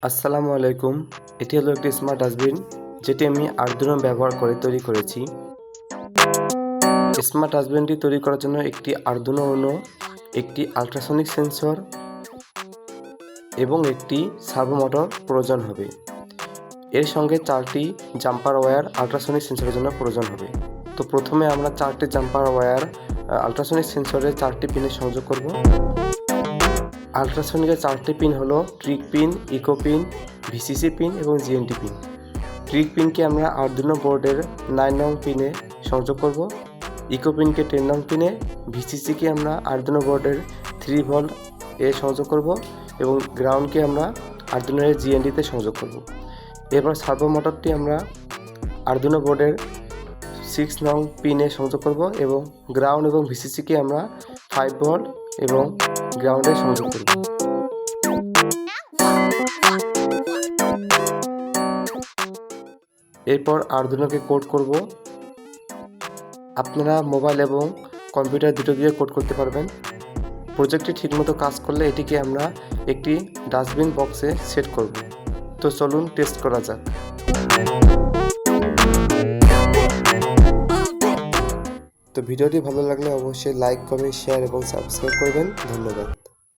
আসসালামু আলাইকুম। এটি হলো একটি স্মার্ট ডাস্টবিন যেটি আমি আরডুইনো ব্যবহার করে তৈরি করেছি। স্মার্ট ডাস্টবিনটি তৈরি করার জন্য একটি আরডুইনো উনো, একটি আল্ট্রাসনিক সেন্সর এবং একটি সার্ভো মোটর প্রয়োজন হবে। এর সঙ্গে 4টি জাম্পার ওয়্যার আল্ট্রাসনিক সেন্সরের জন্য প্রয়োজন হবে। তো প্রথমে আমরা 4টি জাম্পার ওয়্যার আল্ট্রাসনিক সেন্সরের 4টি পিনে সংযোগ করব। আল্ট্রাসনিকের 4টি পিন হলো trig pin, echo pin, VCC pin এবং জিএনটি পিন। ট্রিক পিনকে আমরা আরডুইনো বোর্ডের 9 নং পিনে সংযোগ করব, ইকো পিনকে 10 নং পিনে, ভিসিসিকে আমরা আরডুইনো বোর্ডের 3 ভোল্ট এ সংযোগ করব এবং গ্রাউন্ডকে আমরা আরডুইনোর জিএনডিতে সংযোগ করব। এরপর সার্ভো মোটরটি আমরা আরডুইনো বোর্ডের 6 নং পিনে সংযোগ করব এবং গ্রাউন্ড এবং ভিসিসিকে আমরা 5 ভোল্ট এবং গ্রাউন্ডে সংযোগ করব। এরপর আরডুইনোকে কোড করব। আপনারা মোবাইল এবং কম্পিউটার দুটো দিয়ে কোড করতে পারবেন। প্রজেক্টটি ঠিকমতো কাজ করলে এটিকে আমরা একটি ডাস্টবিন বক্সে সেট করব। তো চলুন টেস্ট করা যাক। তো ভিডিওটি ভালো লাগলে অবশ্যই লাইক, কমেন্ট, শেয়ার এবং সাবস্ক্রাইব করবেন। ধন্যবাদ।